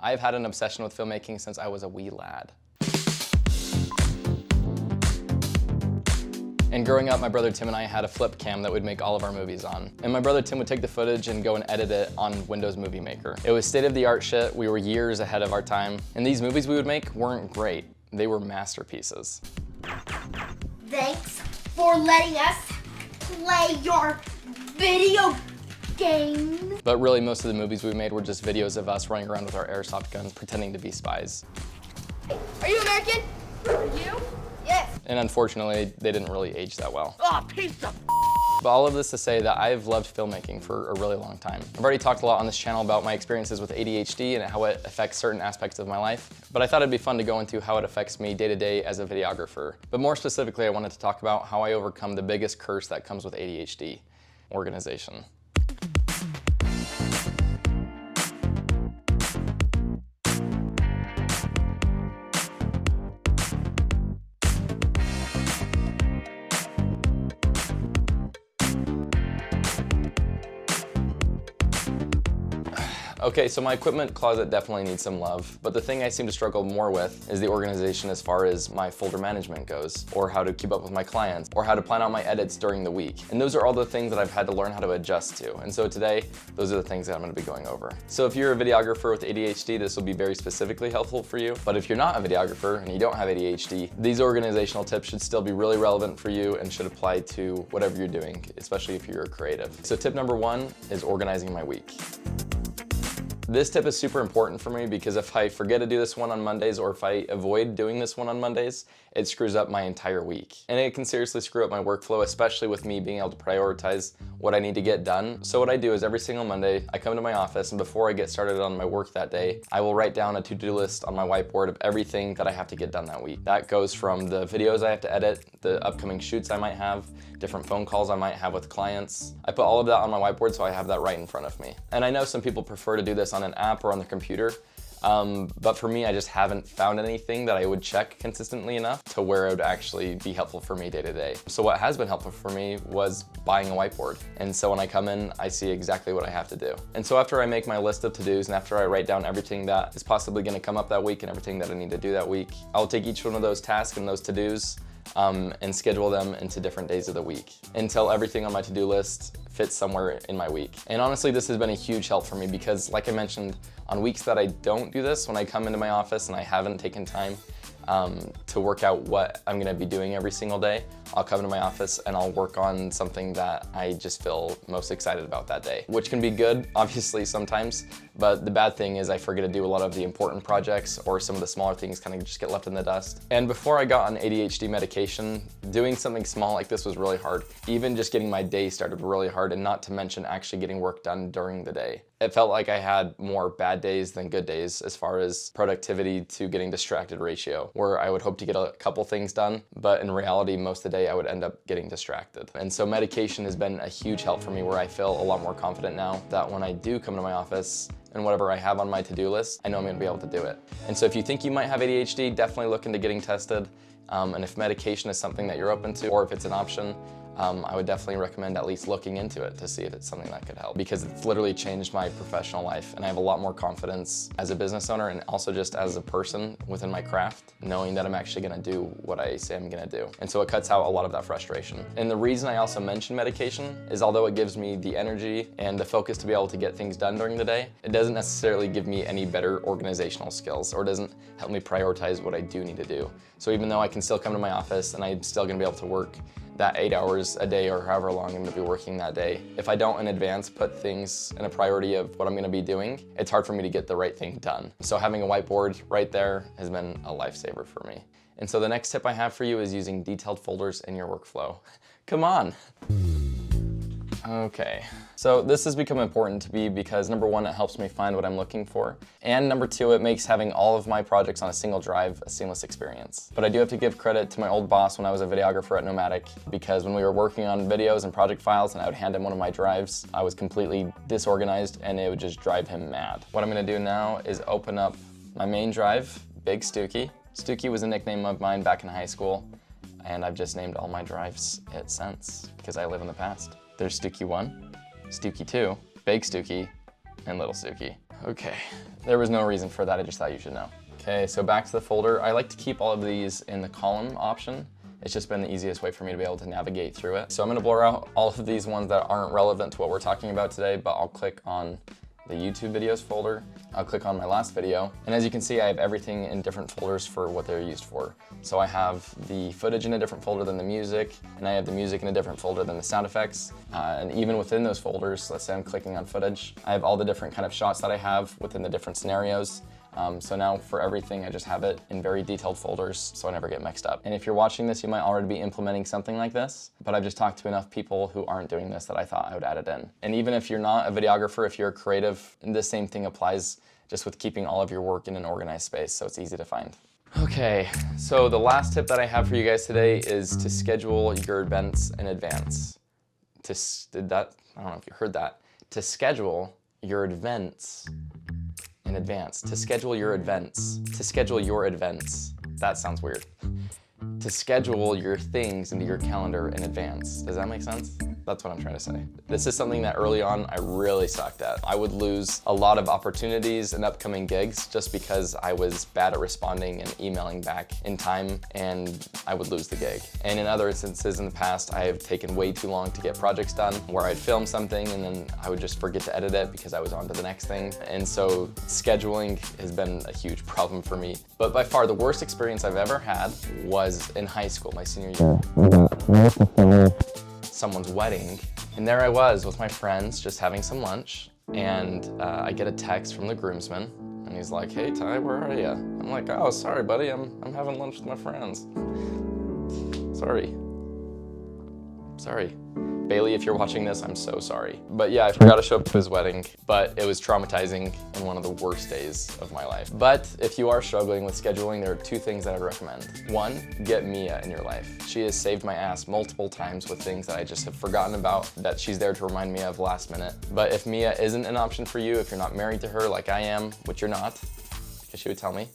I've had an obsession with filmmaking since I was a wee lad. And growing up, my brother Tim and I had a flip cam that we'd make all of our movies on. And my brother Tim would take the footage and go and edit it on Windows Movie Maker. It was state-of-the-art shit. We were years ahead of our time. And these movies we would make weren't great. They were masterpieces. Thanks for letting us play your video games. But really, most of the movies we made were just videos of us running around with our airsoft guns, pretending to be spies. Are you American? Are you? Yes. And unfortunately, they didn't really age that well. Oh, piece of But all of this to say that I've loved filmmaking for a really long time. I've already talked a lot on this channel about my experiences with ADHD and how it affects certain aspects of my life, but I thought it'd be fun to go into how it affects me day to day as a videographer. But more specifically, I wanted to talk about how I overcome the biggest curse that comes with ADHD, organization. Okay, so my equipment closet definitely needs some love, but the thing I seem to struggle more with is the organization as far as my folder management goes, or how to keep up with my clients, or how to plan out my edits during the week. And those are all the things that I've had to learn how to adjust to. And so today, those are the things that I'm gonna be going over. So if you're a videographer with ADHD, this will be very specifically helpful for you. But if you're not a videographer and you don't have ADHD, these organizational tips should still be really relevant for you and should apply to whatever you're doing, especially if you're a creative. So tip number one is organizing my week. This tip is super important for me because if I forget to do this one on Mondays or if I avoid doing this one on Mondays, it screws up my entire week. And it can seriously screw up my workflow, especially with me being able to prioritize what I need to get done. So what I do is every single Monday, I come to my office and before I get started on my work that day, I will write down a to-do list on my whiteboard of everything that I have to get done that week. That goes from the videos I have to edit, the upcoming shoots I might have, different phone calls I might have with clients. I put all of that on my whiteboard so I have that right in front of me. And I know some people prefer to do this on an app or on the computer, but for me, I just haven't found anything that I would check consistently enough to where it would actually be helpful for me day to day. So what has been helpful for me was buying a whiteboard. And so when I come in, I see exactly what I have to do. And so after I make my list of to-dos and after I write down everything that is possibly gonna come up that week and everything that I need to do that week, I'll take each one of those tasks and those to-dos and schedule them into different days of the week until everything on my to-do list fits somewhere in my week. And honestly, this has been a huge help for me because like I mentioned, on weeks that I don't do this, when I come into my office and I haven't taken time to work out what I'm gonna be doing every single day, I'll come into my office and I'll work on something that I just feel most excited about that day, which can be good, obviously, sometimes, but the bad thing is I forget to do a lot of the important projects or some of the smaller things kind of just get left in the dust. And before I got on ADHD medication, doing something small like this was really hard. Even just getting my day started really hard, and not to mention actually getting work done during the day. It felt like I had more bad days than good days as far as productivity to getting distracted ratio, where I would hope to get a couple things done, but in reality, most of the day I would end up getting distracted. And so medication has been a huge help for me where I feel a lot more confident now that when I do come to my office and whatever I have on my to-do list, I know I'm gonna be able to do it. And so if you think you might have ADHD, definitely look into getting tested. And if medication is something that you're open to, or if it's an option, I would definitely recommend at least looking into it to see if it's something that could help, because it's literally changed my professional life and I have a lot more confidence as a business owner and also just as a person within my craft, knowing that I'm actually gonna do what I say I'm gonna do. And so it cuts out a lot of that frustration. And the reason I also mention medication is although it gives me the energy and the focus to be able to get things done during the day, it doesn't necessarily give me any better organizational skills or doesn't help me prioritize what I do need to do. So even though I can still come to my office and I'm still gonna be able to work that 8 hours a day or however long I'm gonna be working that day, if I don't in advance put things in a priority of what I'm gonna be doing, it's hard for me to get the right thing done. So having a whiteboard right there has been a lifesaver for me. And so the next tip I have for you is using detailed folders in your workflow. Come on. Okay, so this has become important to me because number one, it helps me find what I'm looking for. And number two, it makes having all of my projects on a single drive a seamless experience. But I do have to give credit to my old boss when I was a videographer at Nomadic, because when we were working on videos and project files and I would hand him one of my drives, I was completely disorganized and it would just drive him mad. What I'm gonna do now is open up my main drive, Big Stookie. Stookie was a nickname of mine back in high school, and I've just named all my drives it since because I live in the past. There's Stookie 1, Stookie 2, Big Stookie, and Little Stookie. Okay, there was no reason for that, I just thought you should know. Okay, so back to the folder. I like to keep all of these in the column option. It's just been the easiest way for me to be able to navigate through it. So I'm gonna blur out all of these ones that aren't relevant to what we're talking about today, but I'll click on the YouTube videos folder. I'll click on my last video. And as you can see, I have everything in different folders for what they're used for. So I have the footage in a different folder than the music, and I have the music in a different folder than the sound effects. And even within those folders, let's say I'm clicking on footage, I have all the different kind of shots that I have within the different scenarios. So now for everything, I just have it in very detailed folders so I never get mixed up. And if you're watching this, you might already be implementing something like this, but I've just talked to enough people who aren't doing this that I thought I would add it in. And even if you're not a videographer, if you're a creative, the same thing applies just with keeping all of your work in an organized space so it's easy to find. Okay, so the last tip that I have for you guys today is to schedule your events in advance. I don't know if you heard that. To schedule your events in advance. To schedule your events. To schedule your events. That sounds weird. To schedule your things into your calendar in advance. Does that make sense? That's what I'm trying to say. This is something that early on I really sucked at. I would lose a lot of opportunities and upcoming gigs just because I was bad at responding and emailing back in time, and I would lose the gig. And in other instances in the past, I have taken way too long to get projects done where I'd film something and then I would just forget to edit it because I was on to the next thing. And so scheduling has been a huge problem for me. But by far the worst experience I've ever had was in high school, my senior year. Someone's wedding, and there I was with my friends just having some lunch, and I get a text from the groomsman, and he's like, "Hey Ty, where are you?" I'm like, "Oh, sorry buddy, I'm having lunch with my friends. Sorry. Bailey, if you're watching this, I'm so sorry." But yeah, I forgot to show up to his wedding, but it was traumatizing and one of the worst days of my life. But if you are struggling with scheduling, there are two things that I'd recommend. One, get Mia in your life. She has saved my ass multiple times with things that I just have forgotten about that she's there to remind me of last minute. But if Mia isn't an option for you, if you're not married to her like I am, which you're not, because she would tell me.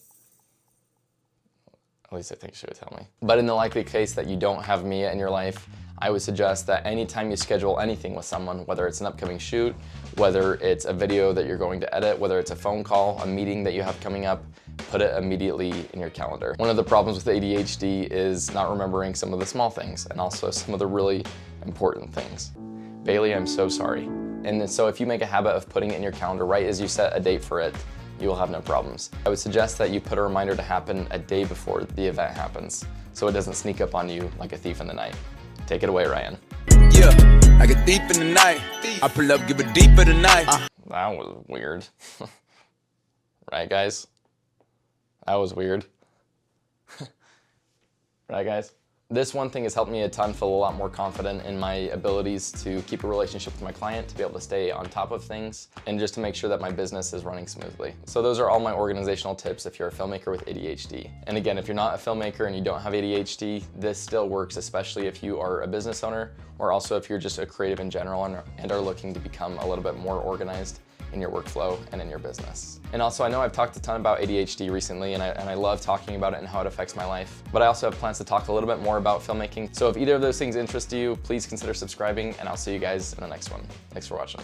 At least I think she would tell me. But in the likely case that you don't have Mia in your life, I would suggest that anytime you schedule anything with someone, whether it's an upcoming shoot, whether it's a video that you're going to edit, whether it's a phone call, a meeting that you have coming up, put it immediately in your calendar. One of the problems with ADHD is not remembering some of the small things and also some of the really important things. Bailey, I'm so sorry. And so if you make a habit of putting it in your calendar right as you set a date for it, you will have no problems. I would suggest that you put a reminder to happen a day before the event happens so it doesn't sneak up on you like a thief in the night. Take it away, Ryan. Yeah, like a thief in the night. I pull up, give it deeper tonight. That was weird. Right, guys? That was weird. Right, guys? This one thing has helped me a ton feel a lot more confident in my abilities to keep a relationship with my client, to be able to stay on top of things, and just to make sure that my business is running smoothly. So those are all my organizational tips if you're a filmmaker with ADHD. And again, if you're not a filmmaker and you don't have ADHD, this still works, especially if you are a business owner, or also if you're just a creative in general and are looking to become a little bit more organized in your workflow and in your business. And also, I know I've talked a ton about ADHD recently, and I love talking about it and how it affects my life, but I also have plans to talk a little bit more about filmmaking. So if either of those things interest you, please consider subscribing, and I'll see you guys in the next one. Thanks for watching.